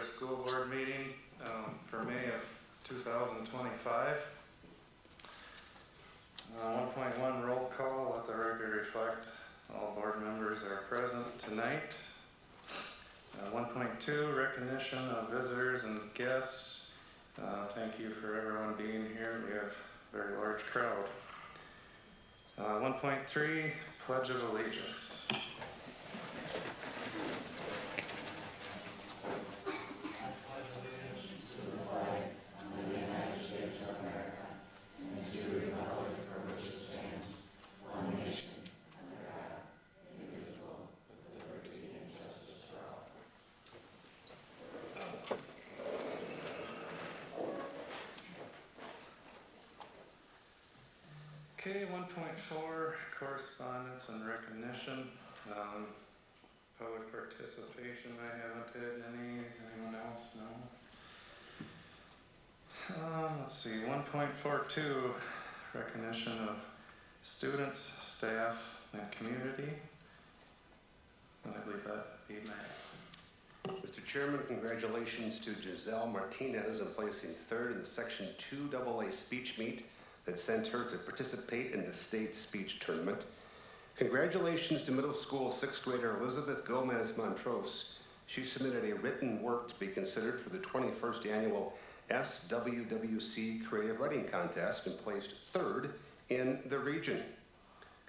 school board meeting for May of 2025. 1.1 roll call. Let the record reflect all board members are present tonight. 1.2 recognition of visitors and guests. Thank you for everyone being here. We have a very large crowd. 1.3 Pledge of Allegiance. Okay, 1.4, correspondence and recognition. Public participation, I haven't had any. Is anyone else? No. Let's see, 1.42, recognition of students, staff, and community. And I believe that'd be Matt. Mr. Chairman, congratulations to Giselle Martinez on placing third in the Section 2AA speech meet that sent her to participate in the state speech tournament. Congratulations to middle school 6th grader Elizabeth Gomez Montrose. She submitted a written work to be considered for the 21st annual SWWC Creative Writing Contest and placed third in the region.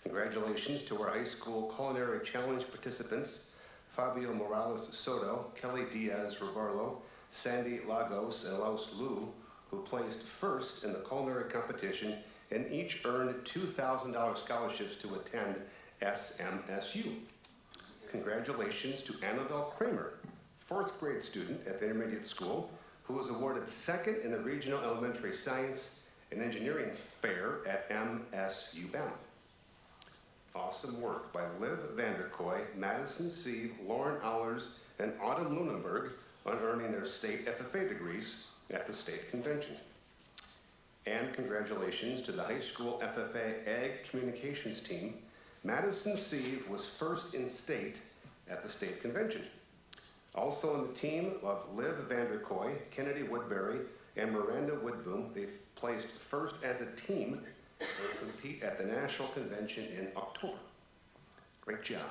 Congratulations to our high school culinary challenge participants, Fabio Morales Soto, Kelly Diaz Ravarlo, Sandy Lagos, and Laos Lu, who placed first in the culinary competition and each earned $2,000 scholarships to attend SMSU. Congratulations to Annabelle Kramer, 4th grade student at the intermediate school, who was awarded second in the Regional Elementary Science and Engineering Fair at MSU Bama. Awesome work by Liv Vanderkoy, Madison Sieve, Lauren Allers, and Autumn Lunenberg on earning their state FFA degrees at the state convention. And congratulations to the high school FFA Ag Communications team. Madison Sieve was first in state at the state convention. Also on the team of Liv Vanderkoy, Kennedy Woodbury, and Miranda Woodboom, they placed first as a team and will compete at the national convention in October. Great job.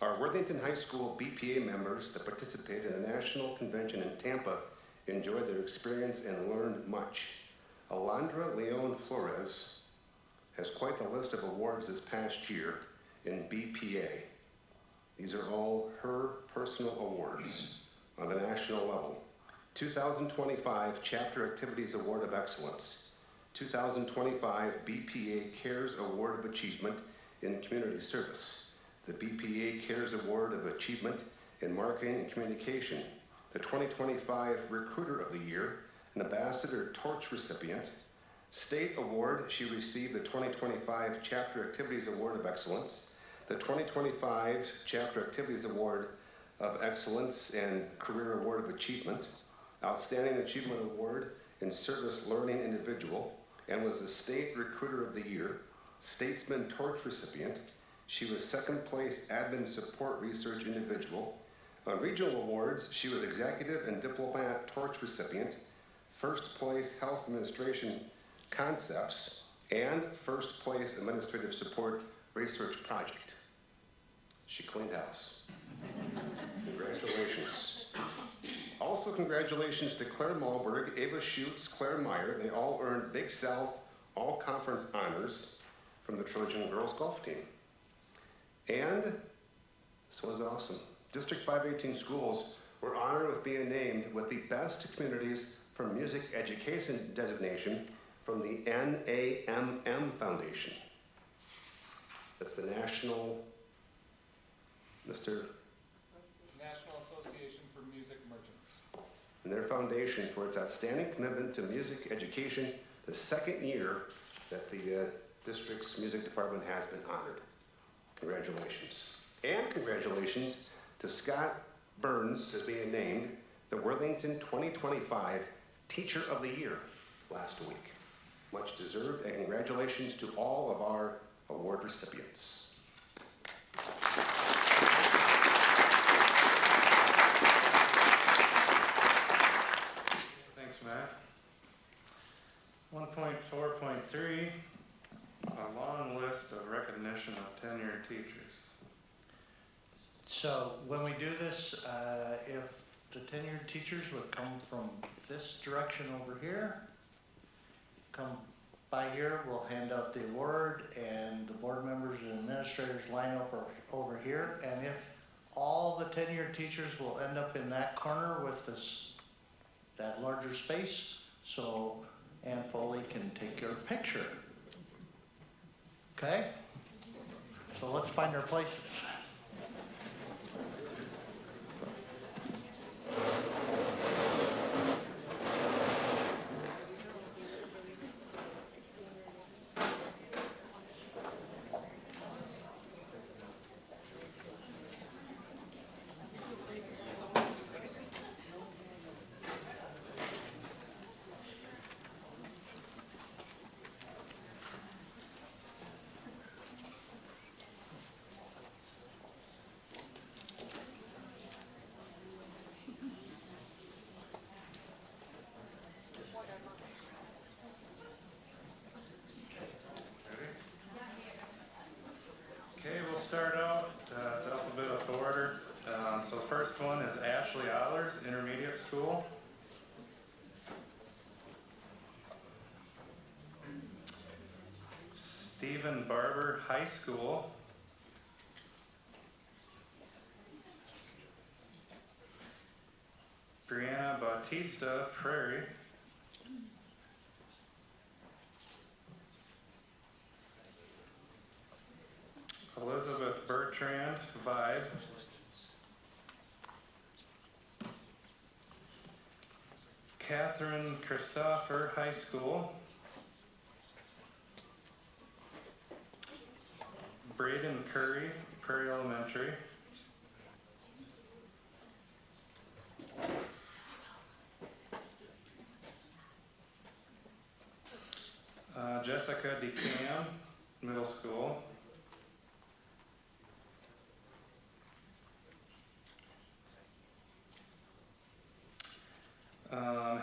Our Worthington High School BPA members that participated in the national convention in Tampa enjoyed their experience and learned much. Alondra Leon Flores has quite the list of awards this past year in BPA. These are all her personal awards on the national level. 2025 Chapter Activities Award of Excellence. 2025 BPA Cares Award of Achievement in Community Service. The BPA Cares Award of Achievement in Marketing and Communication. The 2025 Recruiter of the Year, an Ambassador Torch recipient. State Award, she received the 2025 Chapter Activities Award of Excellence, the 2025 Chapter Activities Award of Excellence and Career Award of Achievement, Outstanding Achievement Award in Service Learning Individual, and was the State Recruiter of the Year, Statesman Torch recipient. She was second place Admin Support Research Individual. On regional awards, she was Executive and Diplomat Torch recipient, first place Health Administration Concepts, and first place Administrative Support Research Project. She cleaned house. Congratulations. Also congratulations to Claire Malberg, Ava Schutz, Claire Meyer. They all earned Big South All-Conference honors from the Trojan Girls Golf Team. And this was awesome. District 518 schools were honored with being named with the Best Communities for Music Education designation from the NAMM Foundation. That's the National Association for Music Merchants. And their foundation for its outstanding commitment to music education, the second year that the district's music department has been honored. Congratulations. And congratulations to Scott Burns as being named the Worthington 2025 Teacher of the Year last week. Much deserved, and congratulations to all of our award recipients. tenured teachers. So when we do this, if the tenured teachers would come from this direction over here, come by here, we'll hand out the award, and the board members and administrators line up over here. And if all the tenured teachers will end up in that corner with that larger space, so Ann Foley can take your picture. Okay? So let's find our places. Okay, we'll start out, it's alphabetical order. So the first one is Ashley Ollers, Intermediate School. Stephen Barber, High School. Brianna Bautista, Prairie. Elizabeth Bertrand, Vibe. Catherine Christopher, High School. Braden Curry, Prairie Elementary. Jessica DeCam, Middle School.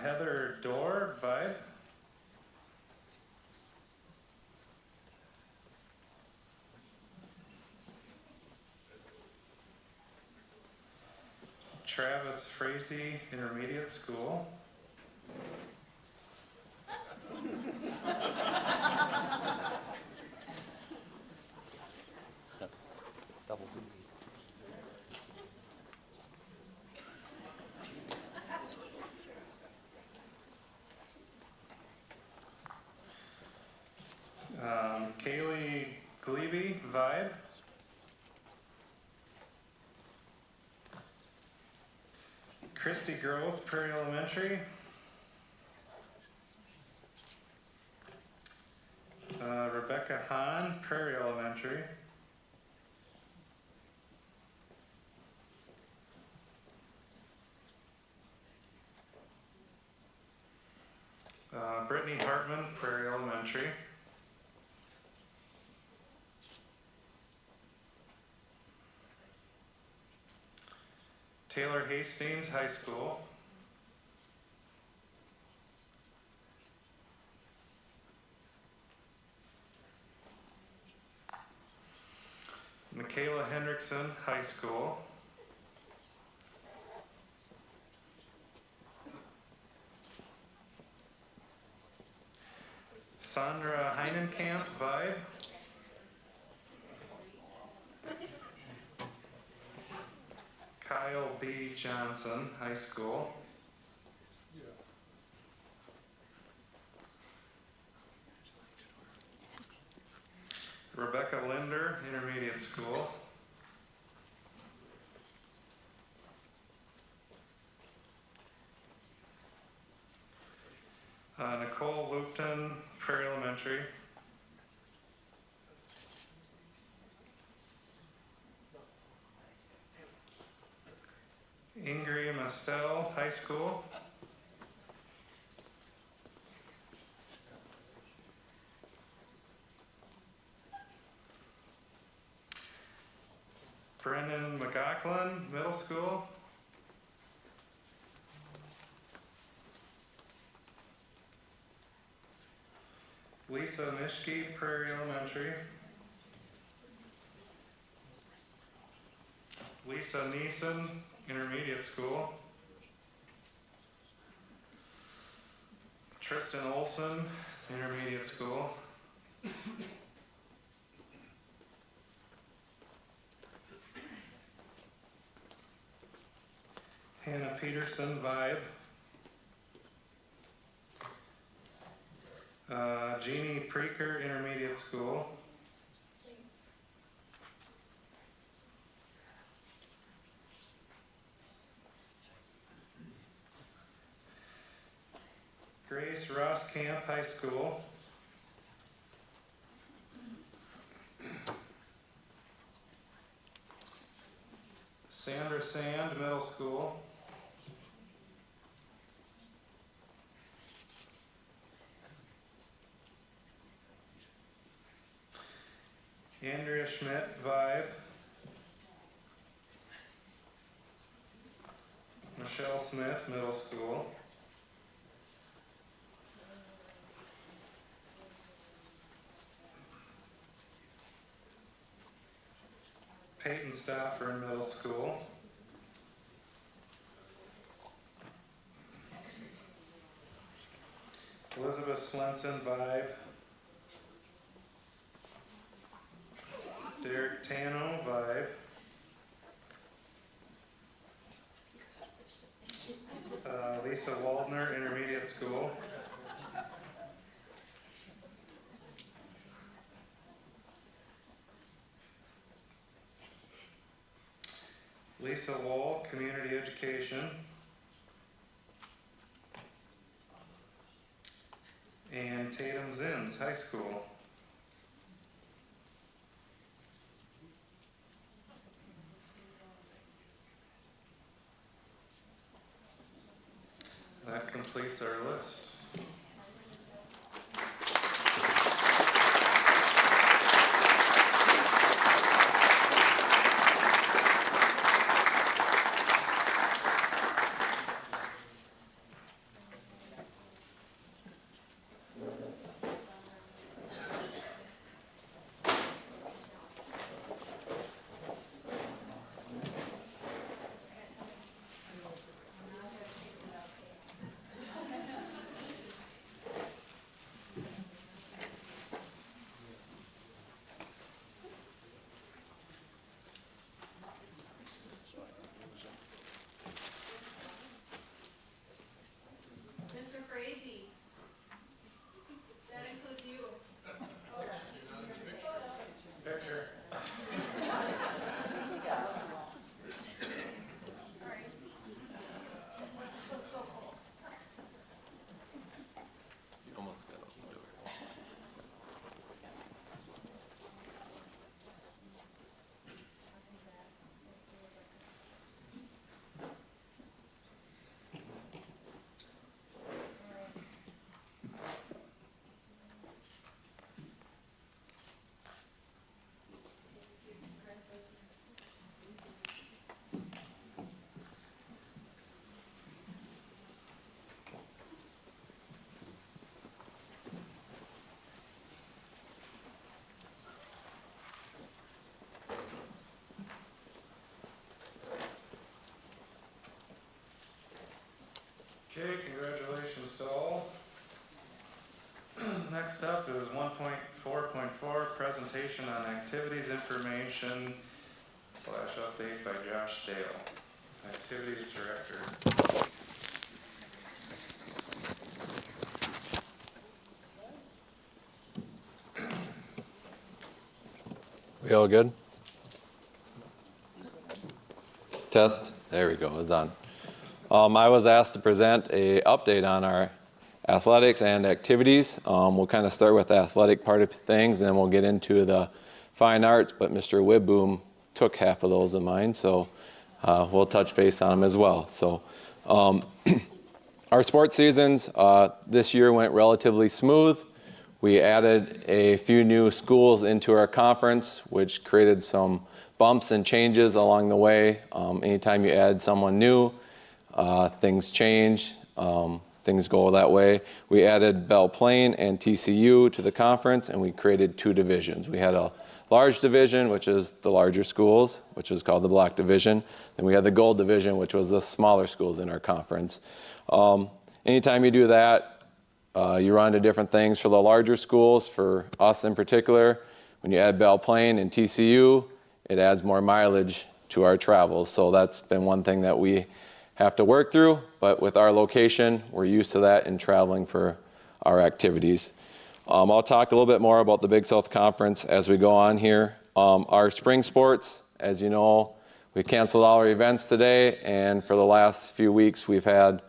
Heather Dorr, Vibe. Travis Frazee, Intermediate School. Double duty. Kaylee Glebe, Vibe. Christy Grove, Prairie Elementary. Rebecca Hahn, Prairie Elementary. Brittany Hartman, Prairie Elementary. Taylor Hastings, High School. Michaela Hendrickson, High School. Sandra Heinenkamp, Vibe. Kyle B. Johnson, High School. Rebecca Linder, Intermediate School. Nicole Lupton, Prairie Elementary. Ingrid Mastel, High School. Brendan McLaughlin, Middle School. Lisa Mischke, Prairie Elementary. Lisa Neeson, Intermediate School. Tristan Olson, Intermediate School. Hannah Peterson, Vibe. Jeannie Preaker, Intermediate School. Grace Rosscamp, High School. Sandra Sand, Middle School. Andrea Schmidt, Vibe. Michelle Smith, Middle School. Peyton Stauffer, Middle School. Elizabeth Swenson, Vibe. Derek Tano, Vibe. Lisa Waldner, Intermediate School. Lisa Wall, Community Education. And Tatum Zins, High School. That completes our list. Okay, congratulations to all. Next up is 1.4.4, presentation on activities information / update by Josh Dale, Activities Director. We all good? Test. There we go. It's on. I was asked to present an update on our athletics and activities. We'll kind of start with the athletic part of things, and then we'll get into the fine arts, but Mr. Wibboom took half of those of mine, so we'll touch base on them as well. So our sports seasons this year went relatively smooth. We added a few new schools into our conference, which created some bumps and changes along the way. Anytime you add someone new, things change, things go that way. We added Belle Plaine and TCU to the conference, and we created 2 divisions. We had a large division, which is the larger schools, which is called the black division. Then we had the gold division, which was the smaller schools in our conference. Anytime you do that, you run into different things. For the larger schools, for us in particular, when you add Belle Plaine and TCU, it adds more mileage to our travels. So that's been one thing that we have to work through, but with our location, we're used to that in traveling for our activities. I'll talk a little bit more about the Big South Conference as we go on here. Our spring sports, as you know, we canceled all our events today, and for the last few weeks we've had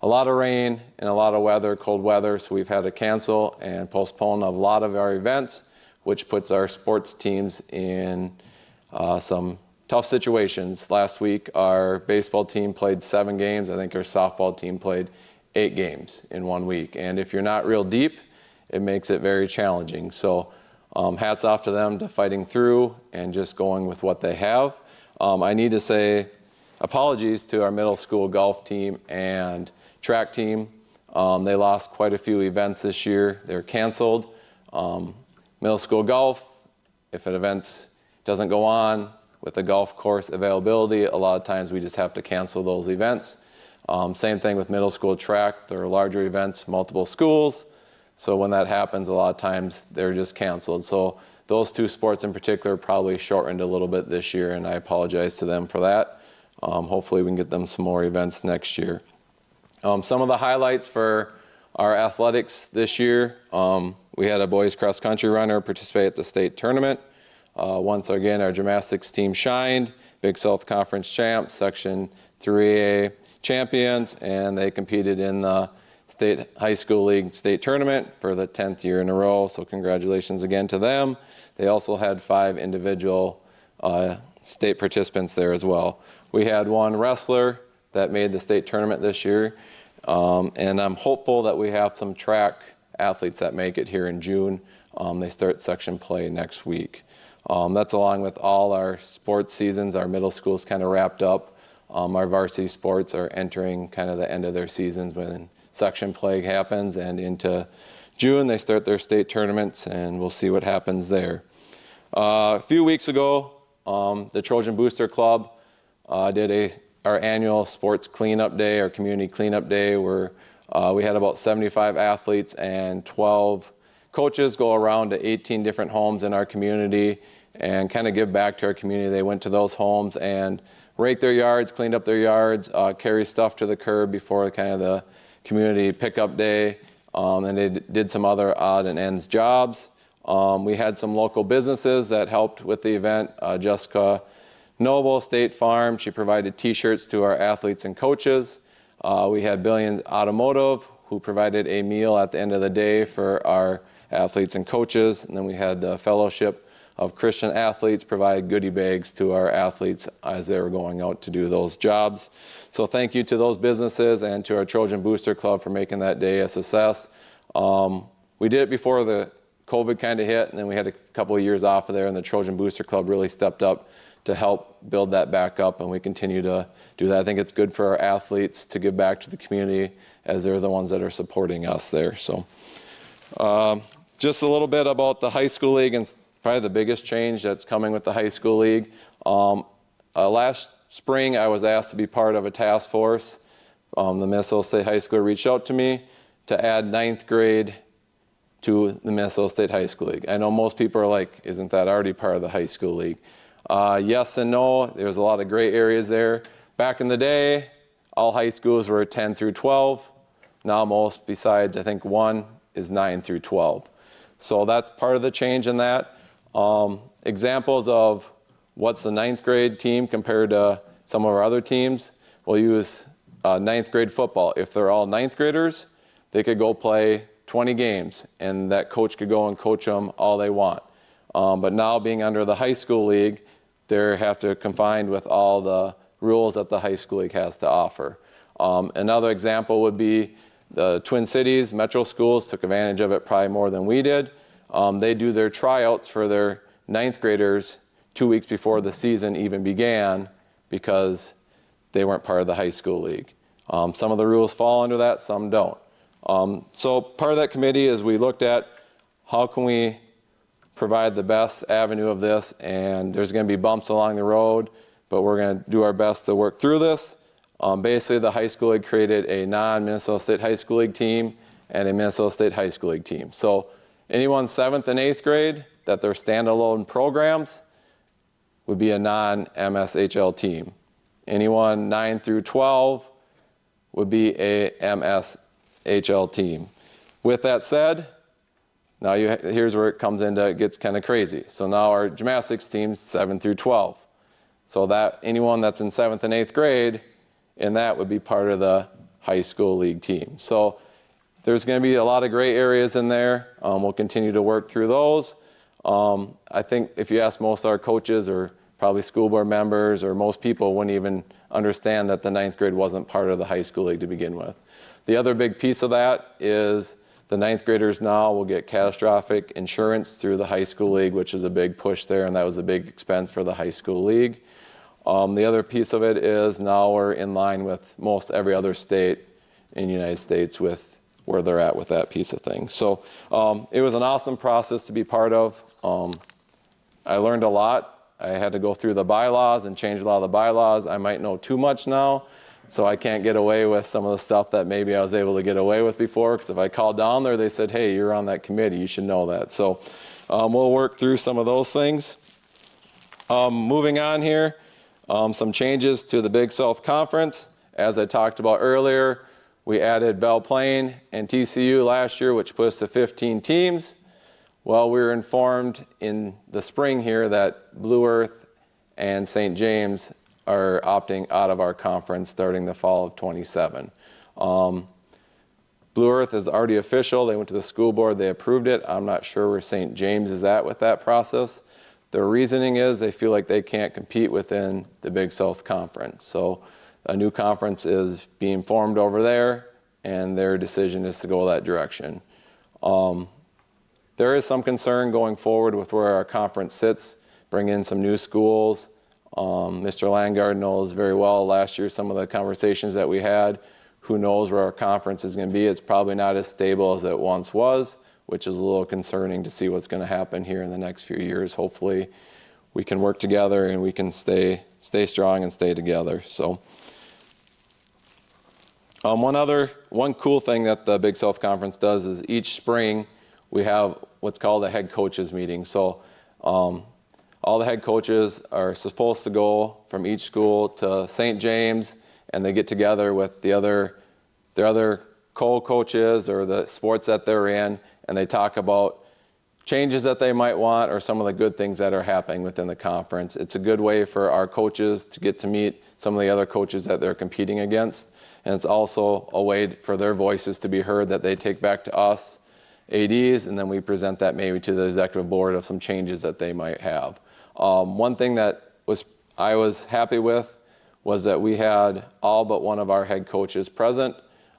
a lot of rain and a lot of weather, cold weather, so we've had to cancel and postpone a lot of our events, which puts our sports teams in some tough situations. Last week, our baseball team played 7 games. I think our softball team played 8 games in 1 week. And if you're not real deep, it makes it very challenging. So hats off to them to fighting through and just going with what they have. I need to say apologies to our middle school golf team and track team. They lost quite a few events this year. They're canceled. Middle school golf, if an event doesn't go on, with the golf course availability, a lot of times we just have to cancel those events. Same thing with middle school track. There are larger events, multiple schools. So when that happens, a lot of times they're just canceled. So those 2 sports in particular probably shortened a little bit this year, and I apologize to them for that. Hopefully we can get them some more events next year. Some of the highlights for our athletics this year, we had a boys cross country runner participate at the state tournament. Once again, our gymnastics team shined, Big South Conference champs, Section 3A champions, and they competed in the State High School League state tournament for the 10th year in a row, so congratulations again to them. They also had 5 individual state participants there as well. We had 1 wrestler that made the state tournament this year, and I'm hopeful that we have some track athletes that make it here in June. They start section play next week. That's along with all our sports seasons. Our middle school's kind of wrapped up. Our varsity sports are entering kind of the end of their seasons when section play happens, and into June they start their state tournaments, and we'll see what happens there. A few weeks ago, the Trojan Booster Club did our annual sports cleanup day, our community cleanup day, where we had about 75 athletes and 12 coaches go around to 18 different homes in our community and kind of give back to our community. They went to those homes and raked their yards, cleaned up their yards, carried stuff to the curb before kind of the community pickup day, and they did some other odd and ends jobs. We had some local businesses that helped with the event. Jessica Noble, State Farm, she provided t-shirts to our athletes and coaches. We had Billions Automotive, who provided a meal at the end of the day for our athletes and coaches. And then we had the Fellowship of Christian Athletes provide goodie bags to our athletes as they were going out to do those jobs. So thank you to those businesses and to our Trojan Booster Club for making that day a success. We did it before the COVID kind of hit, and then we had a couple of years off of there, and the Trojan Booster Club really stepped up to help build that back up, and we continue to do that. I think it's good for our athletes to give back to the community as they're the ones that are supporting us there. So just a little bit about the high school league and probably the biggest change that's coming with the high school league. Last spring, I was asked to be part of a task force. The Minnesota State High School reached out to me to add 9th grade to the Minnesota State High School League. I know most people are like, isn't that already part of the high school league? Yes and no. There's a lot of gray areas there. Back in the day, all high schools were 10 through 12. Now most, besides I think 1, is 9 through 12. So that's part of the change in that. Examples of what's the 9th grade team compared to some of our other teams. We'll use 9th grade football. If they're all 9th graders, they could go play 20 games, and that coach could go and coach them all they want. But now being under the high school league, they have to confine with all the rules that the high school league has to offer. Another example would be the Twin Cities Metro schools took advantage of it probably more than we did. They do their tryouts for their 9th graders 2 weeks before the season even began because they weren't part of the high school league. Some of the rules fall under that, some don't. So part of that committee is we looked at how can we provide the best avenue of this, and there's going to be bumps along the road, but we're going to do our best to work through this. Basically, the high school league created a non-Minnesota State High School League team and a Minnesota State High School League team. So anyone 7th and 8th grade that they're standalone programs would be a non-MSHL team. Anyone 9 through 12 would be a MSHL team. With that said, now here's where it comes into, it gets kind of crazy. So now our gymnastics team's 7 through 12. So that anyone that's in 7th and 8th grade, and that would be part of the high school league team. So there's going to be a lot of gray areas in there. We'll continue to work through those. I think if you ask most of our coaches or probably school board members or most people wouldn't even understand that the 9th grade wasn't part of the high school league to begin with. The other big piece of that is the 9th graders now will get catastrophic insurance through the high school league, which is a big push there, and that was a big expense for the high school league. The other piece of it is now we're in line with most every other state in the United States with where they're at with that piece of things. So it was an awesome process to be part of. I learned a lot. I had to go through the bylaws and change a lot of the bylaws. I might know too much now, so I can't get away with some of the stuff that maybe I was able to get away with before, because if I called down there, they said, hey, you're on that committee, you should know that. So we'll work through some of those things. Moving on here. Some changes to the Big South Conference. As I talked about earlier, we added Belle Plaine and TCU last year, which put us to 15 teams. Well, we were informed in the spring here that Blue Earth and St. James are opting out of our conference starting the fall of 27. Blue Earth is already official. They went to the school board. They approved it. I'm not sure where St. James is at with that process. Their reasoning is they feel like they can't compete within the Big South Conference. So a new conference is being formed over there, and their decision is to go that direction. There is some concern going forward with where our conference sits, bring in some new schools. Mr. Landgard knows very well last year some of the conversations that we had. Who knows where our conference is going to be? It's probably not as stable as it once was, which is a little concerning to see what's going to happen here in the next few years. Hopefully we can work together and we can stay strong and stay together. So one cool thing that the Big South Conference does is each spring we have what's called a head coaches meeting. So all the head coaches are supposed to go from each school to St. James, and they get together with their other co-coaches or the sports that they're in, and they talk about changes that they might want or some of the good things that are happening within the conference. It's a good way for our coaches to get to meet some of the other coaches that they're competing against. And it's also a way for their voices to be heard that they take back to us, ADs, and then we present that maybe to the executive board of some changes that they might have. One thing that I was happy with was that we had all but one of our head coaches present.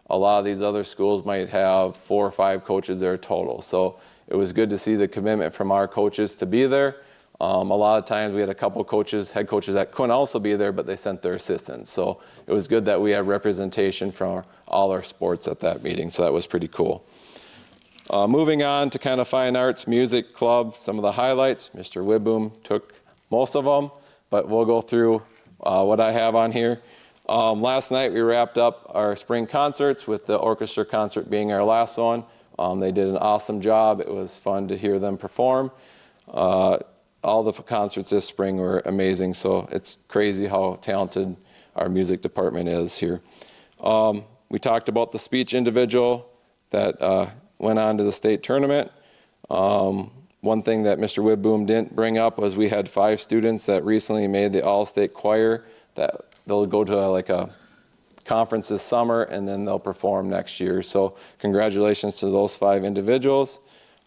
A lot of these other schools might have 4 or 5 coaches there total. So it was good to see the commitment from our coaches to be there. A lot of times we had a couple coaches, head coaches that couldn't also be there, but they sent their assistants. So it was good that we had representation from all our sports at that meeting. So that was pretty cool. Moving on to kind of fine arts, music club, some of the highlights. Mr. Widboom took most of them, but we'll go through what I have on here. Last night we wrapped up our spring concerts with the orchestra concert being our last one. They did an awesome job. It was fun to hear them perform. All the concerts this spring were amazing, so it's crazy how talented our music department is here. We talked about the speech individual that went on to the state tournament. One thing that Mr. Widboom didn't bring up was we had 5 students that recently made the all-state choir that they'll go to like a conference this summer and then they'll perform next year. So congratulations to those 5 individuals.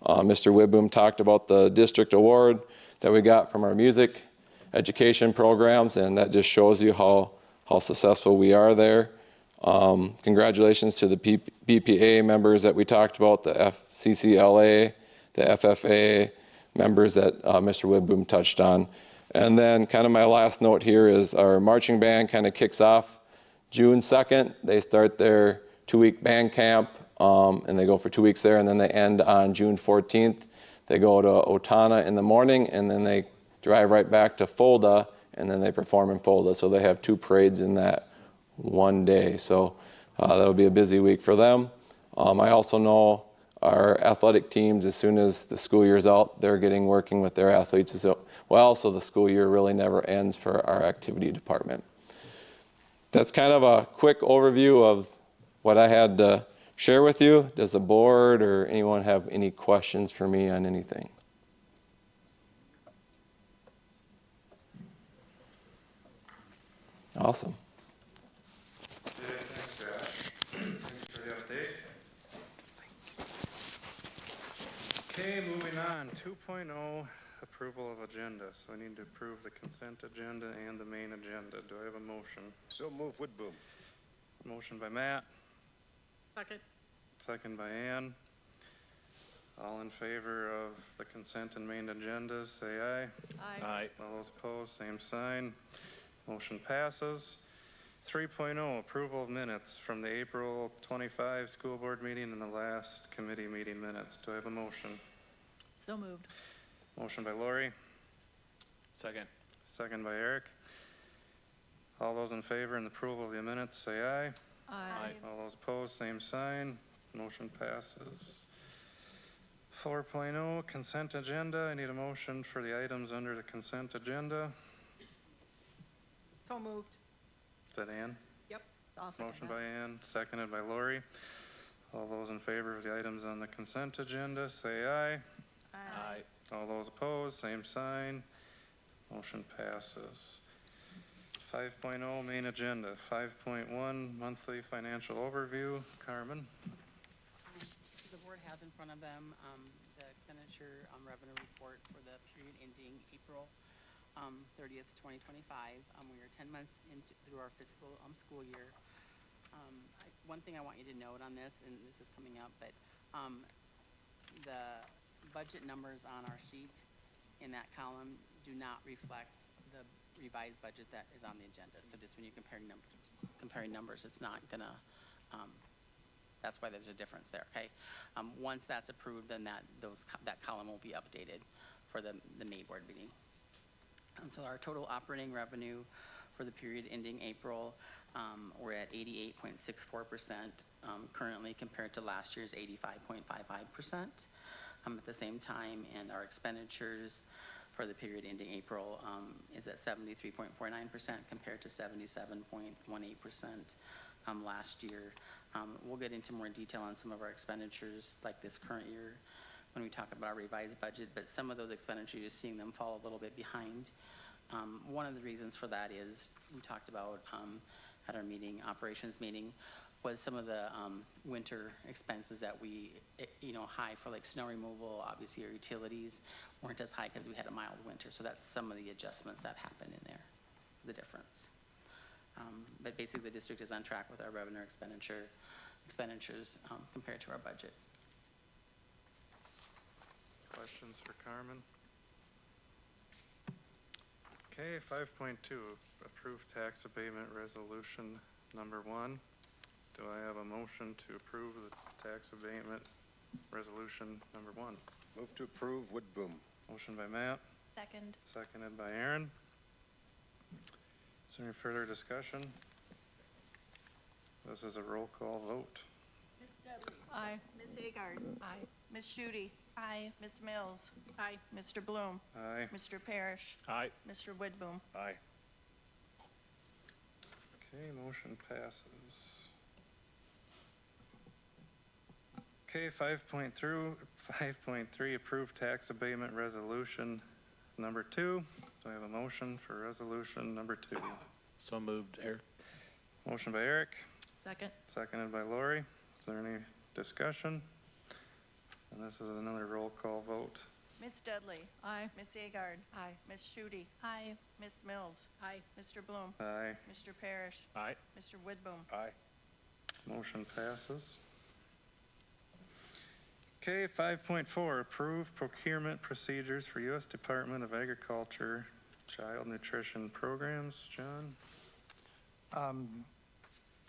Mr. Widboom talked about the district award that we got from our music education programs, and that just shows you how successful we are there. Congratulations to the BPA members that we talked about, the FCCLA, the FFA members that Mr. Widboom touched on. And then kind of my last note here is our marching band kind of kicks off June 2nd. They start their 2-week band camp, and they go for 2 weeks there, and then they end on June 14th. They go to Otana in the morning, and then they drive right back to Fulda, and then they perform in Fulda. So they have 2 parades in that one day. So that'll be a busy week for them. I also know our athletic teams, as soon as the school year's out, they're getting working with their athletes as well. So the school year really never ends for our activity department. That's kind of a quick overview of what I had to share with you. Does the board or anyone have any questions for me on anything? Awesome. Yeah, thanks, Josh. Thanks for the update. Okay, moving on, 2.0, approval of agenda. So I need to approve the consent agenda and the main agenda. Do I have a motion? So move, Woodboom. Motion by Matt, Second. second by Ann. All in favor of the consent and main agendas, say aye. Aye. All those opposed, same sign. Motion passes. 3.0, approval of minutes from the April 25 school board meeting and the last committee meeting minutes. Do I have a motion? So moved. Motion by Lori, Second. second by Eric. All those in favor and approval of the minutes, say aye. Aye. All those opposed, same sign. Motion passes. 4.0, consent agenda. I need a motion for the items under the consent agenda. So moved. Is that Ann? Yep. I'll second Motion that. by Ann, seconded by Lori. All those in favor of the items on the consent agenda, say aye. Aye. All those opposed, same sign. Motion passes. 5.0, main agenda. 5.1, monthly financial overview. Carmen? The board has in front of them the expenditure revenue report for the period ending April 30th, 2025. We are 10 months through our fiscal school year. One thing I want you to note on this, and this is coming up, but the budget numbers on our sheet in that column do not reflect the revised budget that is on the agenda. So just when you're comparing numbers, it's not gonna, that's why there's a difference there, okay? Once that's approved, then that column will be updated for the May board meeting. So our total operating revenue for the period ending April, we're at 88.64% currently compared to last year's 85.55% at the same time. And our expenditures for the period ending April is at 73.49% compared to 77.18% last year. We'll get into more detail on some of our expenditures like this current year when we talk about our revised budget, but some of those expenditures, you're seeing them fall a little bit behind. One of the reasons for that is we talked about at our operations meeting, was some of the winter expenses that we, high for like snow removal, obviously our utilities weren't as high because we had a mild winter. So that's some of the adjustments that happened in there, the difference. But basically the district is on track with our revenue expenditures compared to our budget. Questions for Carmen? Okay, 5.2, approve tax abatement resolution number 1. Do I have a motion to approve the tax abatement resolution number 1? Move to approve, Woodboom. Motion by Matt, Second. seconded by Aaron. Is there any further discussion? This is a roll call vote. Ms. Dudley. Aye. Ms. Agard. Aye. Ms. Shooty. Aye. Ms. Mills. Aye. Mr. Bloom. Aye. Mr. Parrish. Aye. Mr. Woodboom. Aye. Okay, motion passes. Okay, 5.3, approve tax abatement resolution number 2. Do I have a motion for resolution number 2? So moved, Eric. Motion by Eric, Second. seconded by Lori. Is there any discussion? And this is another roll call vote. Ms. Dudley. Aye. Ms. Agard. Aye. Ms. Shooty. Aye. Ms. Mills. Aye. Mr. Bloom. Aye, Mr. Parrish. Aye. Mr. Woodboom. Aye. motion passes. Okay, 5.4, approve procurement procedures for U.S. Department of Agriculture Child Nutrition Programs. John?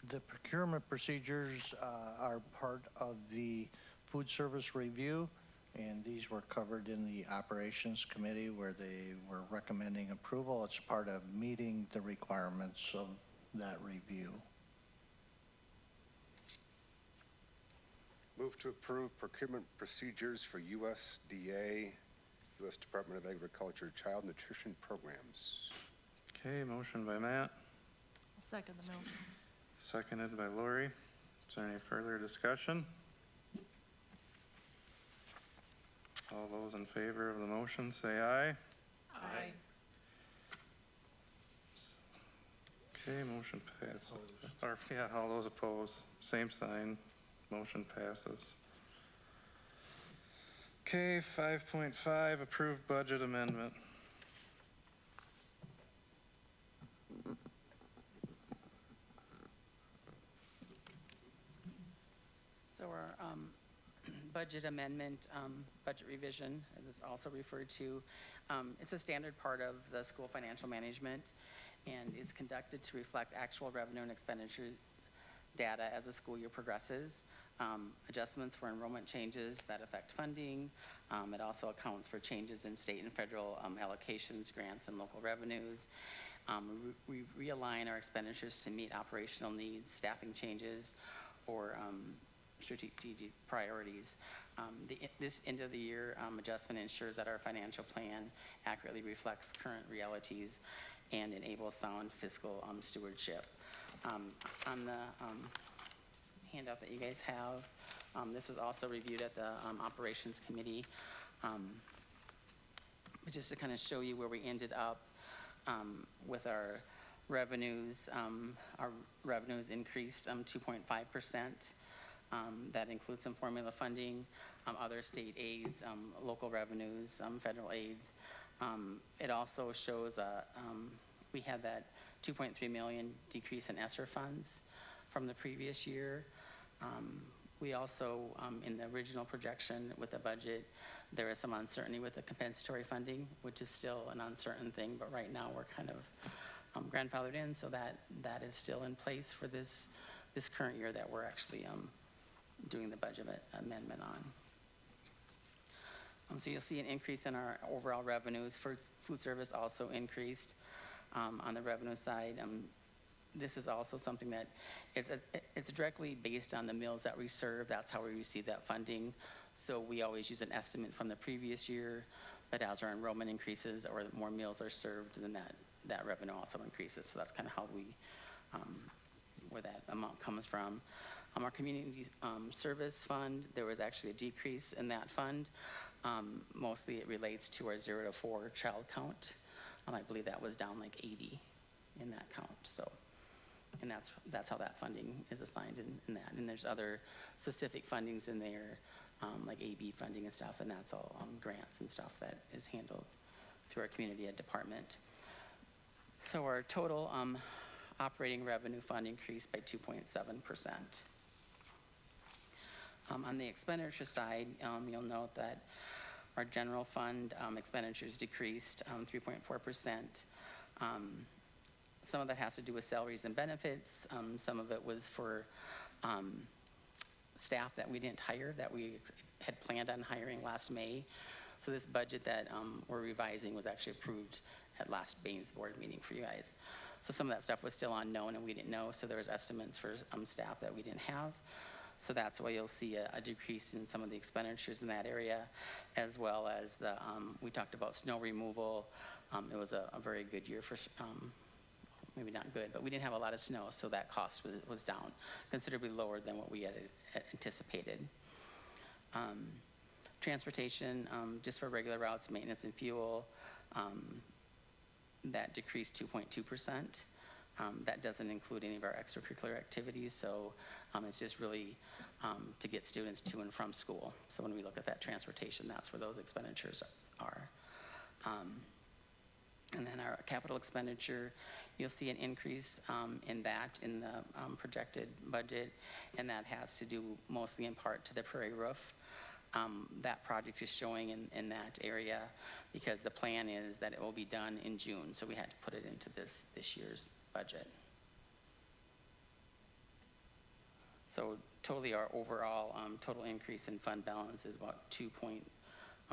The procurement procedures are part of the food service review And these were covered in the Operations Committee where they were recommending approval. It's part of meeting the requirements of that review. Move to approve procurement procedures for USDA, U.S. Department of Agriculture Child Nutrition Programs. Okay, motion by Matt, I'll second the Mills. seconded by Lori. Is there any further discussion? All those in favor of the motion, say aye. Aye. Okay, motion passes. Or, yeah, all those opposed, same sign, motion passes. Okay, 5.5, approved budget amendment. So our budget amendment, budget revision, as it's also referred to, it's a standard part of the school financial management and is conducted to reflect actual revenue and expenditure data as the school year progresses. Adjustments for enrollment changes that affect funding. It also accounts for changes in state and federal allocations, grants, and local revenues. We realign our expenditures to meet operational needs, staffing changes, or strategic priorities. This end of the year adjustment ensures that our financial plan accurately reflects current realities and enables sound fiscal stewardship. On the handout that you guys have, this was also reviewed at the Operations Committee, but just to kind of show you where we ended up with our revenues. Our revenues increased 2.5%. That includes some formula funding, other state aids, local revenues, federal aids. It also shows we had that 2.3 million decrease in ESSER funds from the previous year. We also, in the original projection with the budget, there is some uncertainty with the compensatory funding, which is still an uncertain thing, but right now we're kind of grandfathered in, so that is still in place for this current year that we're actually doing the budget amendment on. So you'll see an increase in our overall revenues. Food service also increased on the revenue side. This is also something that it's directly based on the meals that we serve. That's how we receive that funding. So we always use an estimate from the previous year, but as our enrollment increases or more meals are served, then that revenue also increases. So that's kind of how where that amount comes from. Our community service fund, there was actually a decrease in that fund. Mostly it relates to our 0 to 4 child count. I believe that was down like 80 in that count. So, and that's how that funding is assigned in that. And there's other specific fundings in there, like AB funding and stuff, and that's all grants and stuff that is handled through our community ed department. So our total operating revenue fund increased by 2.7%. On the expenditure side, you'll note that our general fund expenditures decreased 3.4%. Some of that has to do with salaries and benefits. Some of it was for staff that we didn't hire, that we had planned on hiring last May. So this budget that we're revising was actually approved at last Baines board meeting for you guys. So some of that stuff was still unknown and we didn't know, so there was estimates for staff that we didn't have. So that's why you'll see a decrease in some of the expenditures in that area, as well as we talked about snow removal. It was a very good year for, maybe not good, but we didn't have a lot of snow, so that cost was down, considerably lower than what we had anticipated. Transportation, just for regular routes, maintenance and fuel, that decreased 2.2%. That doesn't include any of our extracurricular activities, so it's just really to get students to and from school. So when we look at that transportation, that's where those expenditures are. And then our capital expenditure, you'll see an increase in that in the projected budget, and that has to do mostly in part to the Prairie Roof. That project is showing in that area because the plan is that it will be done in June, so we had to put it into this year's budget. So totally our overall total increase in fund balance is about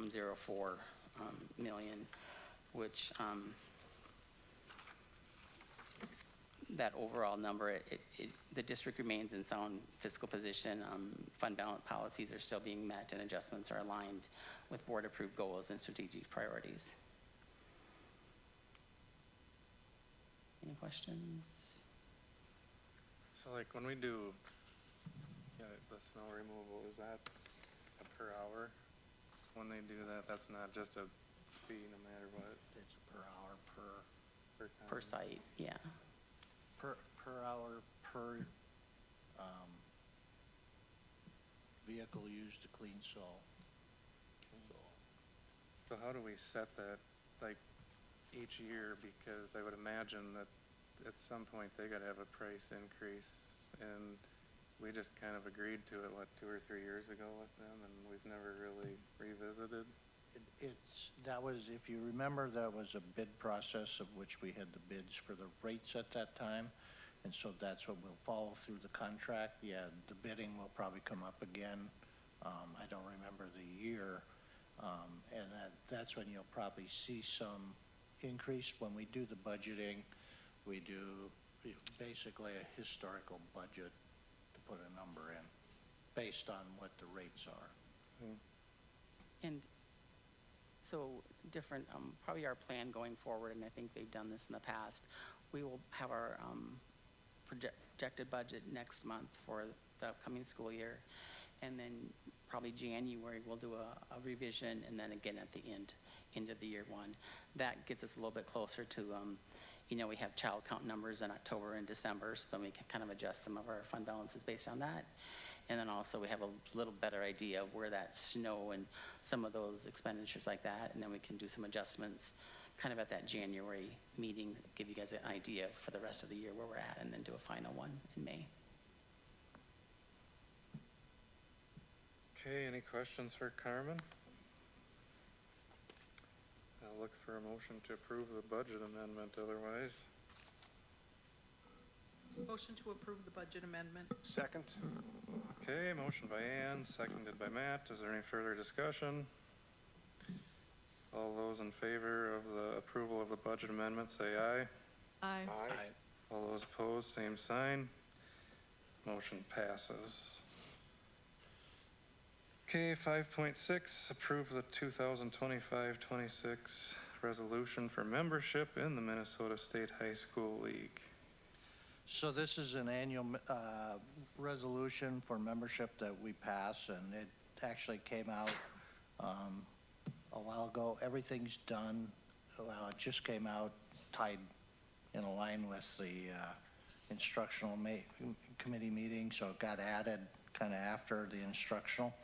04 million, which that overall number, the district remains in sound fiscal position. Fund balance policies are still being met and adjustments are aligned with board-approved goals and strategic priorities. Any questions? So like when we do, the snow removal, is that per hour? When they do that, that's not just a fee no matter what? It's per hour, Per Per time? site, yeah. per hour, per, vehicle used to clean salt. So how do we set that, like, each year? Because I would imagine that at some point they gotta have a price increase, and we just kind of agreed to it, what, 2 or 3 years ago with them, and we've never really revisited? That was, if you remember, that was a bid process of which we had the bids for the rates at that time. And so that's what we'll follow through the contract. Yeah, the bidding will probably come up again. I don't remember the year. And that's when you'll probably see some increase. When we do the budgeting, we do basically a historical budget to put a number in based on what the rates are. And so different, probably our plan going forward, and I think they've done this in the past, we will have our projected budget next month for the upcoming school year. And then probably January, we'll do a revision, and then again at the end of the year one. That gets us a little bit closer to, we have child count numbers in October and December, so then we can kind of adjust some of our fund balances based on that. And then also we have a little better idea of where that snow and some of those expenditures like that, and then we can do some adjustments kind of at that January meeting, give you guys an idea for the rest of the year where we're at, and then do a final one in May. Okay, any questions for Carmen? I'll look for a motion to approve the budget amendment otherwise. Motion to approve the budget amendment. Second? Okay, motion by Ann, seconded by Matt. Is there any further discussion? All those in favor of the approval of the budget amendment, say aye. Aye. All those opposed, same sign. Motion passes. Okay, 5.6, approve the 2025-26 resolution for membership in the Minnesota State High School League. So this is an annual resolution for membership that we pass, and it actually came out a while ago. Everything's done. Well, it just came out tied in a line with the instructional committee meeting, so it got added kind of after the instructional.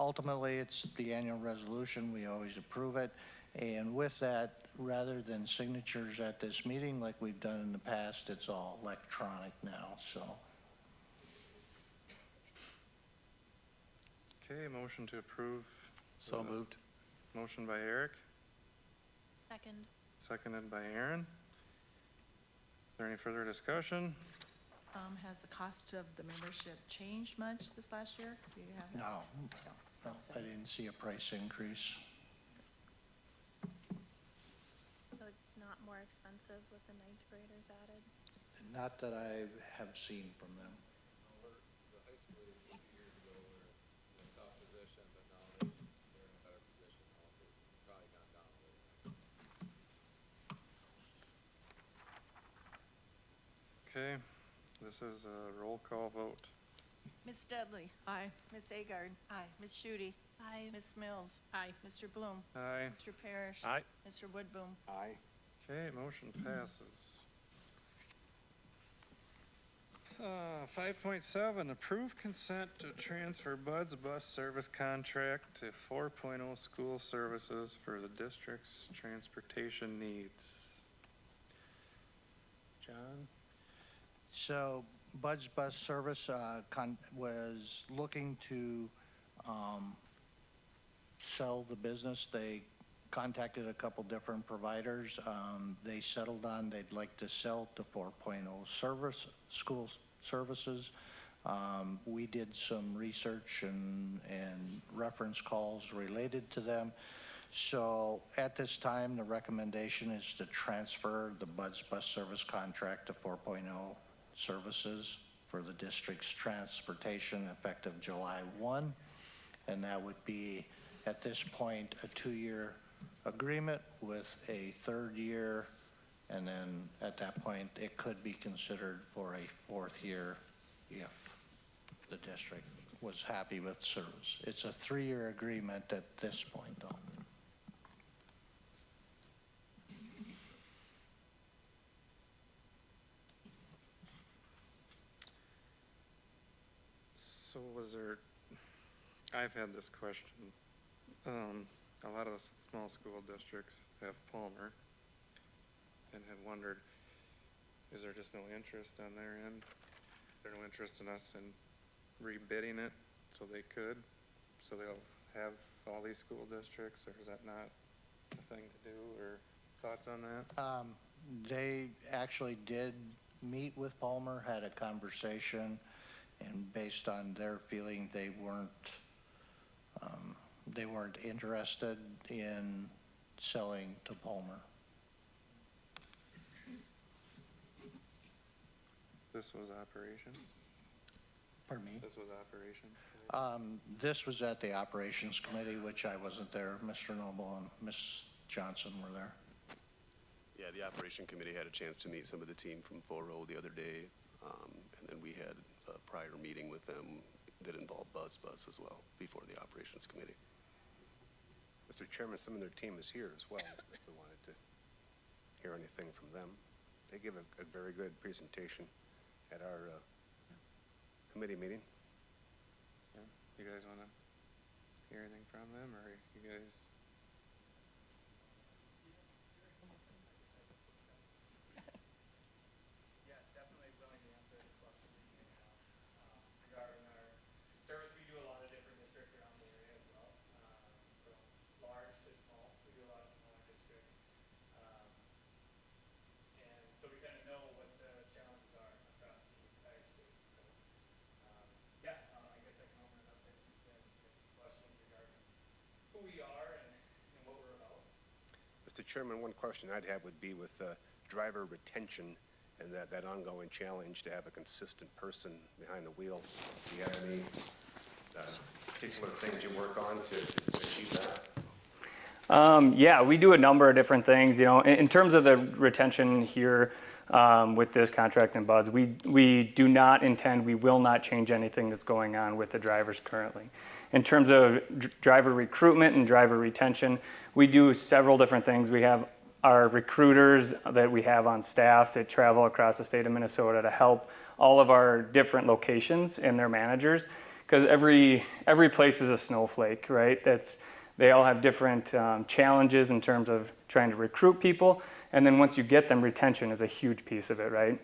Ultimately, it's the annual resolution. We always approve it. And with that, rather than signatures at this meeting like we've done in the past, it's all electronic now, so. Okay, motion to approve. So moved. Motion by Eric, Second. seconded by Aaron. Is there any further discussion? Has the cost of the membership changed much this last year? Do you have that? No, I didn't see a price increase. So it's not more expensive with the ninth graders added? Not that I have seen from them. The high school a few years ago were in a tough position, but now they're in a better position also. Probably gone down a little. Okay, this is a roll call vote. Ms. Dudley. Aye. Ms. Agard. Aye. Ms. Shute. Aye. Ms. Mills. Aye. Mr. Bloom. Aye. Mr. Parrish. Aye. Mr. Woodboom. Aye. Okay, motion passes. 5.7, approve consent to transfer Bud's bus service contract to 4.0 school services for the district's transportation needs. John? So Bud's Bus Service was looking to sell the business. They contacted a couple different providers. They settled on they'd like to sell to 4.0 school services. We did some research and reference calls related to them. So at this time, the recommendation is to transfer the Buds Bus Service contract to 4.0 services for the district's transportation effective July 1. And that would be, at this point, a 2-year agreement with a 3rd year. And then at that point, it could be considered for a 4th year if the district was happy with service. It's a 3-year agreement at this point, though. So was there, I've had this question. A lot of the small school districts have Palmer and have wondered, is there just no interest on their end? Is there no interest in us in rebidding it so they could? So they'll have all these school districts, or is that not a thing to do, or thoughts on that? They actually did meet with Palmer, had a conversation, and based on their feeling, they weren't interested in selling to Palmer. This was operations? Pardon me? This was operations? This was at the Operations Committee, which I wasn't there. Mr. Noble and Ms. Johnson were there. Yeah, the Operation Committee had a chance to meet some of the team from Foro the other day, and then we had a prior meeting with them that involved Buds Bus as well, before the Operations Committee. Mr. Chairman, some of their team is here as well, if we wanted to hear anything from them. They give a very good presentation at our committee meeting. Yeah. You guys wanna hear anything from them, or you guys? Yeah, definitely willing to answer any questions that you may have regarding our service. We do a lot of different districts around the area as well, from large to small. We do a lot of smaller districts, and so we kind of know what the challenges are across the entire state. So, yeah, I guess I can open it up to any questions regarding who we are and what we're about. Mr. Chairman, one question I'd have would be with driver retention and that ongoing challenge to have a consistent person behind the wheel. Do you have any particular things you work on to achieve that? Yeah, we do a number of different things. You know, in terms of the retention here with this contract in Buds, we do not intend, we will not change anything that's going on with the drivers currently. In terms of driver recruitment and driver retention, we do several different things. We have our recruiters that we have on staff that travel across the state of Minnesota to help all of our different locations and their managers, because every place is a snowflake, right? They all have different challenges in terms of trying to recruit people, and then once you get them, retention is a huge piece of it, right?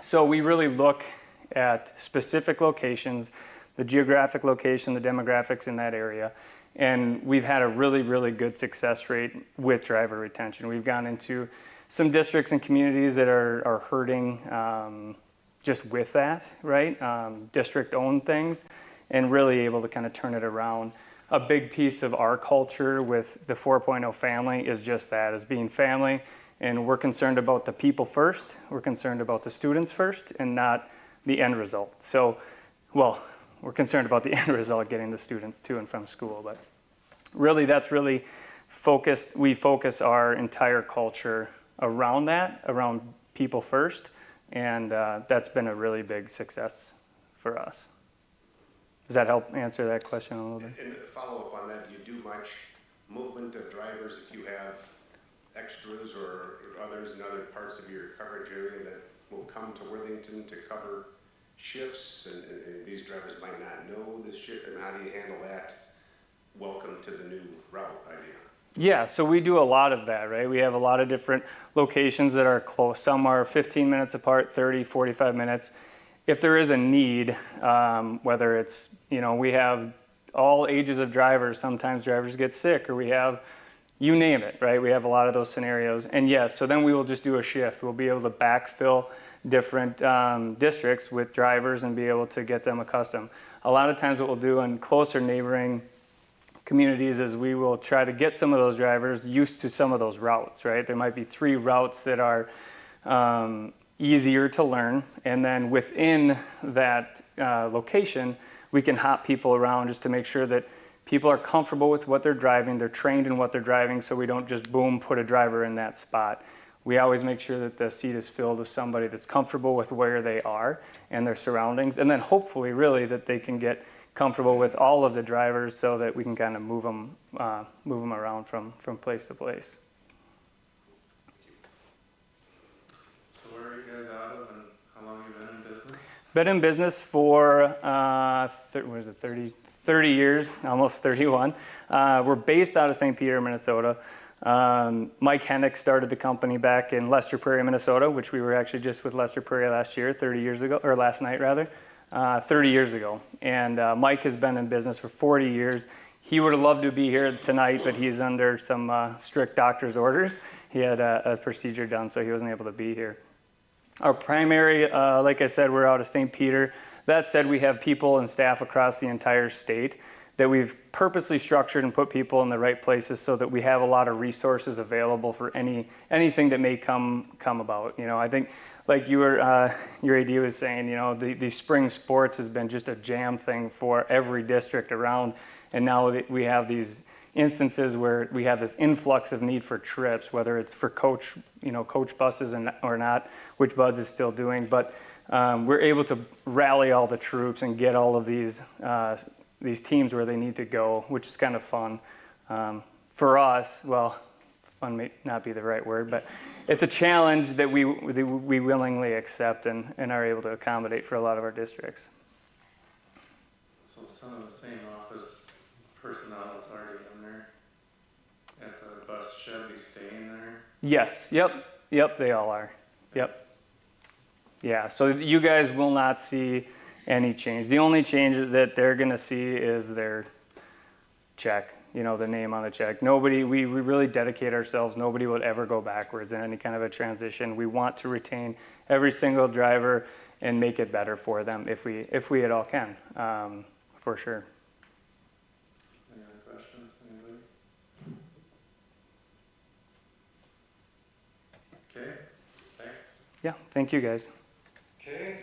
So we really look at specific locations, the geographic location, the demographics in that area, and we've had a really, really good success rate with driver retention. We've gone into some districts and communities that are hurting just with that, right? District-owned things, and really able to kind of turn it around. A big piece of our culture with the 4.0 family is just that, is being family, and we're concerned about the people first, we're concerned about the students first, and not the end result. So, well, we're concerned about the end result, getting the students to and from school, but really that's really focused, we focus our entire culture around that, around people first, and that's been a really big success for us. Does that help answer that question a little bit? And follow up on that, do you do much movement of drivers if you have extras or others in other parts of your coverage area that will come to Worthington to cover shifts, and these drivers might not know this shift, and how do you handle that welcome to the new route idea? Yeah, so we do a lot of that, right? We have a lot of different locations that are close. Some are 15 minutes apart, 30, 45 minutes. If there is a need, whether it's, you know, we have all ages of drivers. Sometimes drivers get sick, or we have you name it, right? We have a lot of those scenarios. And yes, so then we will just do a shift. We'll be able to backfill different districts with drivers and be able to get them accustomed. A lot of times what we'll do in closer neighboring communities is we will try to get some of those drivers used to some of those routes, right? There might be 3 routes that are easier to learn, and then within that location, we can hop people around just to make sure that people are comfortable with what they're driving, they're trained in what they're driving, so we don't just boom, put a driver in that spot. We always make sure that the seat is filled with somebody that's comfortable with where they are and their surroundings, and then hopefully really that they can get comfortable with all of the drivers so that we can kind of move them around from place to place. So where are you guys out of and how long have you been in business? Been in business for, 30 years, almost 31. We're based out of St. Peter, Minnesota. Mike Hennick started the company back in Lester Prairie, Minnesota, which we were actually just with Lester Prairie last night rather, 30 years ago. And Mike has been in business for 40 years. He would have loved to be here tonight, but he's under some strict doctor's orders. He had a procedure done, so he wasn't able to be here. Our primary, like I said, we're out of St. Peter. That said, we have people and staff across the entire state that we've purposely structured and put people in the right places so that we have a lot of resources available for anything that may come about. You know, I think like your AD was saying, you know, the spring sports has been just a jam thing for every district around, and now we have these instances where we have this influx of need for trips, whether it's for coach buses or not, which Buds is still doing, but we're able to rally all the troops and get all of these teams where they need to go, which is kind of fun. For us, well, fun may not be the right word, but it's a challenge that we willingly accept and are able to accommodate for a lot of our districts. So some of the same office personnel that's already in there at the bus should be staying there? Yes, yep, they all are, yep. Yeah, so you guys will not see any change. The only change that they're gonna see is their check, you know, the name on the check. Nobody, we really dedicate ourselves, nobody would ever go backwards in any kind of a transition. We want to retain every single driver and make it better for them if we at all can, for sure. Any other questions, anybody? Okay, thanks. Yeah, thank you guys. Okay,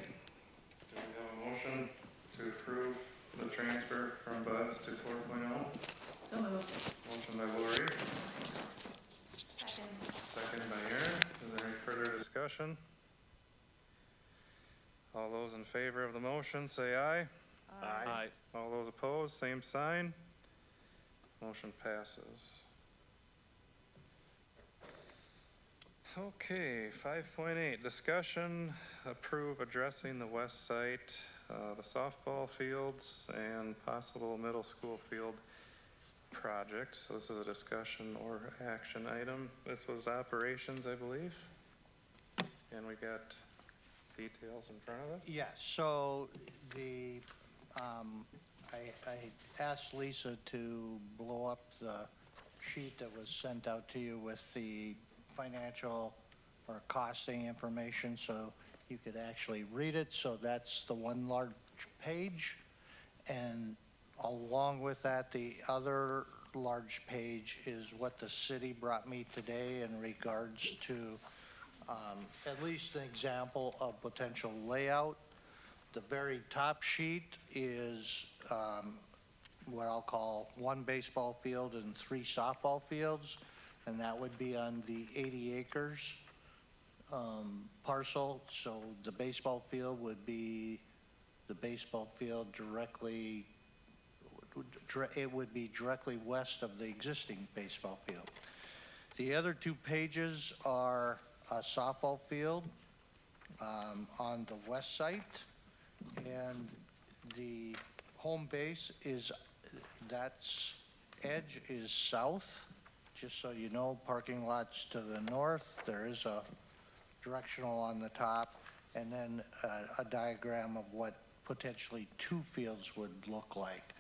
do we have a motion to approve the transfer from Buds to 4.0? So moved. Motion by Lori, second by Aaron. Is there any further discussion? All those in favor of the motion, say aye. Aye. All those opposed, same sign. Motion passes. Okay, 5.8, discussion, approve addressing the west site, the softball fields, and possible middle school field projects. So this is a discussion or action item. This was operations, I believe. And we got details in front of us. Yeah, so I asked Lisa to blow up the sheet that was sent out to you with the financial or costing information so you could actually read it. So that's the one large page. And along with that, the other large page is what the city brought me today in regards to at least an example of potential layout. The very top sheet is what I'll call 1 baseball field and 3 softball fields, and that would be on the 80 acres parcel. So the baseball field would be the baseball field directly, it would be directly west of the existing baseball field. The other 2 pages are a softball field on the west site, and the home base is, that's edge is south. Just so you know, parking lots to the north. There is a directional on the top, and then a diagram of what potentially 2 fields would look like.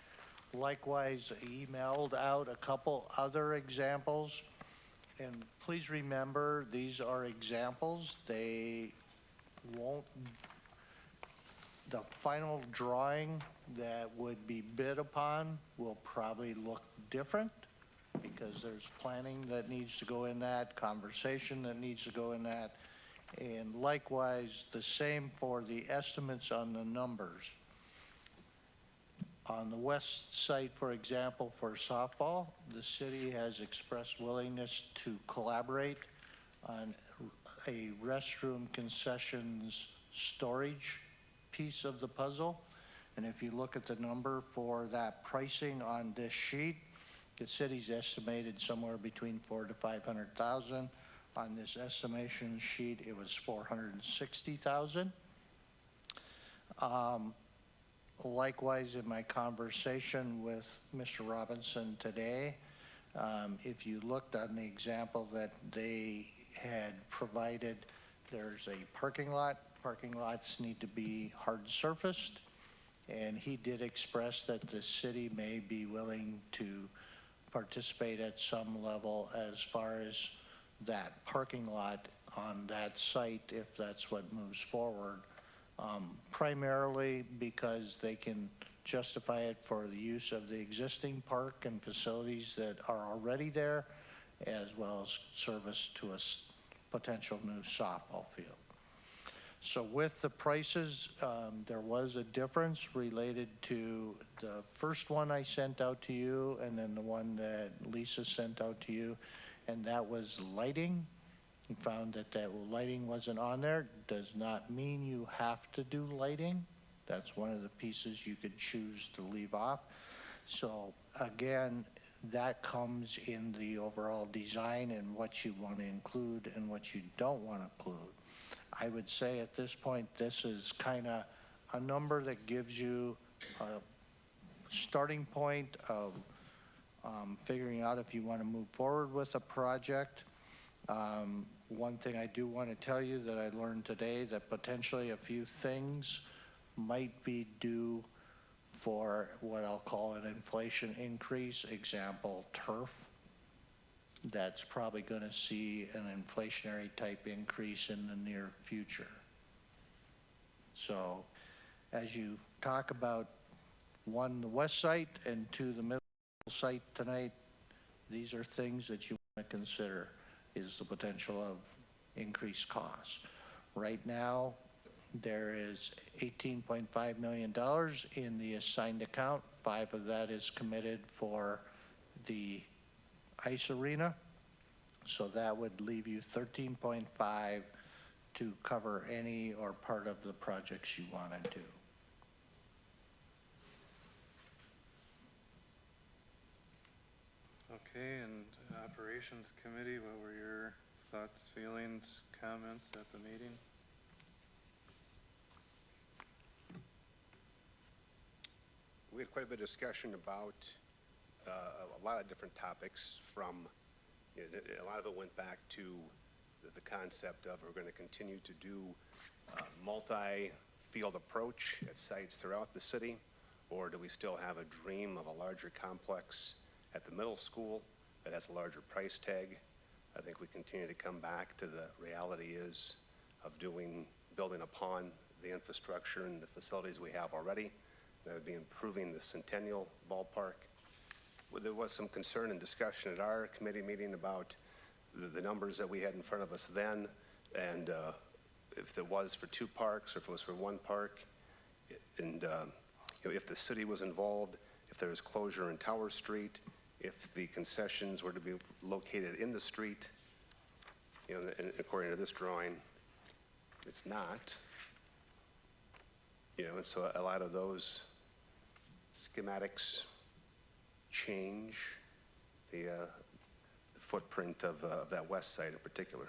likewise emailed out a couple other examples. And please remember, these are examples. They won't, the final drawing that would be bid upon will probably look different because there's planning that needs to go in that, conversation that needs to go in that. And likewise, the same for the estimates on the numbers. On the west side, for example, for softball, the city has expressed willingness to collaborate on a restroom concessions storage piece of the puzzle. And if you look at the number for that pricing on this sheet, the city's estimated somewhere between 400,000 to 500,000. On this estimation sheet, it was 460,000. Likewise, in my conversation with Mr. Robinson today, if you looked on the example that they had provided, there's a parking lot. Parking lots need to be hard surfaced. And he did express that the city may be willing to participate at some level as far as that parking lot on that site, if that's what moves forward. Primarily because they can justify it for the use of the existing park and facilities that are already there, as well as service to a potential new softball field. So with the prices, there was a difference related to the first one I sent out to you and then the one that Lisa sent out to you, and that was lighting. You found that lighting wasn't on there. Does not mean you have to do lighting. That's one of the pieces you could choose to leave off. So again, that comes in the overall design and what you want to include and what you don't want to include. I would say at this point, this is kind of a number that gives you a starting point of figuring out if you want to move forward with a project. One thing I do want to tell you that I learned today, that potentially a few things might be due for what I'll call an inflation increase. Example, turf. That's probably going to see an inflationary type increase in the near future. So as you talk about, one, the west site, and two, the middle site tonight, these are things that you want to consider, is the potential of increased costs. Right now, there is $18.5 million in the assigned account. 5 of that is committed for the ice arena. So that would leave you 13.5 to cover any or part of the projects you want to do. Okay, and Operations Committee, what were your thoughts, feelings, comments at the meeting? We had quite a bit of discussion about a lot of different topics. A lot of it went back to the concept of we're going to continue to do a multi-field approach at sites throughout the city, or do we still have a dream of a larger complex at the middle school that has a larger price tag? I think we continue to come back to the reality is of building upon the infrastructure and the facilities we have already. That would be improving the Centennial Ballpark. Well, there was some concern and discussion at our committee meeting about the numbers that we had in front of us then, and if it was for 2 parks or if it was for 1 park, and if the city was involved, if there was closure in Tower Street, if the concessions were to be located in the street, and according to this drawing, it's not. And so a lot of those schematics change the footprint of that west side in particular.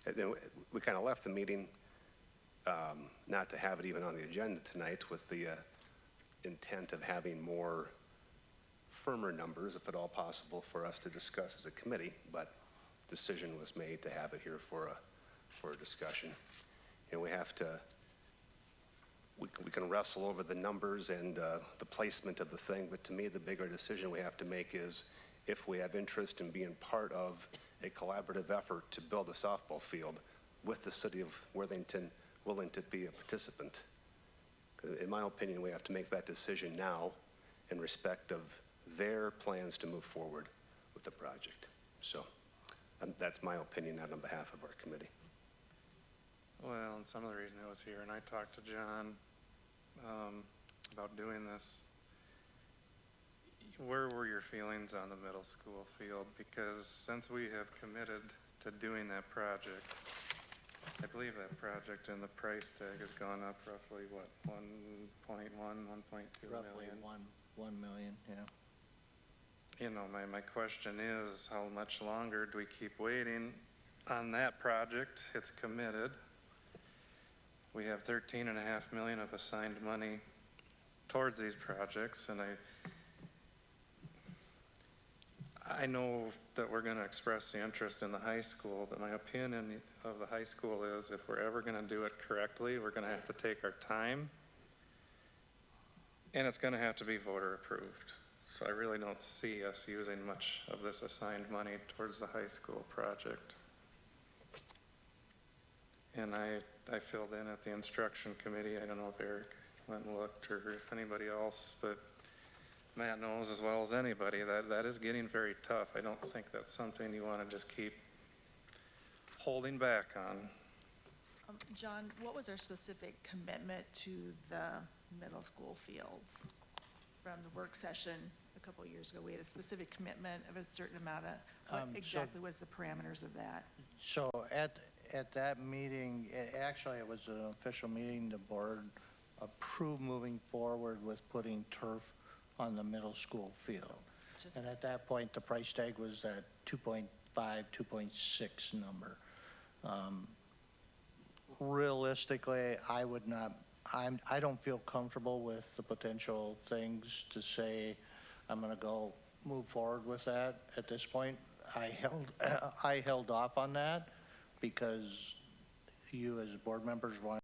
And then we kind of left the meeting not to have it even on the agenda tonight, with the intent of having more firmer numbers, if at all possible, for us to discuss as a committee, but decision was made to have it here for a discussion. And we have to we can wrestle over the numbers and the placement of the thing, but to me, the bigger decision we have to make is if we have interest in being part of a collaborative effort to build a softball field with the city of Worthington willing to be a participant. In my opinion, we have to make that decision now in respect of their plans to move forward with the project. So that's my opinion out on behalf of our committee. Well, and some of the reason I was here, and I talked to John about doing this. Where were your feelings on the middle school field? Because since we have committed to doing that project, I believe that project and the price tag has gone up roughly, what, 1.1, 1.2 Roughly million? 1 million, yeah. You know, my question is, how much longer do we keep waiting on that project? It's committed. We have 13.5 million of assigned money towards these projects, and I know that we're gonna express the interest in the high school, but my opinion of the high school is if we're ever gonna do it correctly, we're gonna have to take our time, and it's gonna have to be voter approved. So I really don't see us using much of this assigned money towards the high school project. And I filled in at the instruction committee. I don't know if Eric went and looked or if anybody else, but Matt knows as well as anybody that is getting very tough. I don't think that's something you want to just keep holding back on. John, what was our specific commitment to the middle school fields? From the work session a couple of years ago, we had a specific commitment of a certain amount of, what exactly was the parameters of that? So at that meeting, actually it was an official meeting, the board approved moving forward with putting turf on the middle school field. And at that point, the price tag was that 2.5, 2.6 number. Realistically, I don't feel comfortable with the potential things to say, I'm gonna go move forward with that at this point. I held off on that because you as board members want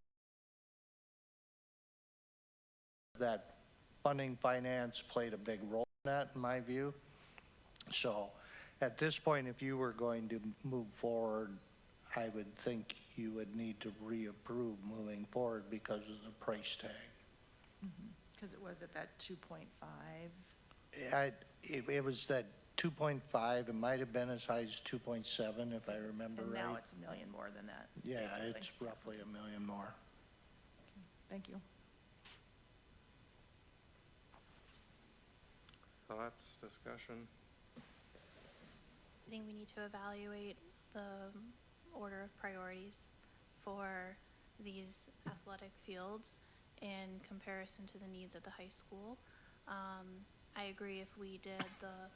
that funding finance played a big role in that, in my view. So at this point, if you were going to move forward, I would think you would need to reapprove moving forward because of the price tag. Because it was at that 2.5. It was that 2.5, it might have been as high as 2.7 if I remember And right. now it's $1 million more than that. Yeah, basically. it's roughly $1 million more. Thank you. Thoughts, discussion? I think we need to evaluate the order of priorities for these athletic fields in comparison to the needs of the high school. I agree if we did the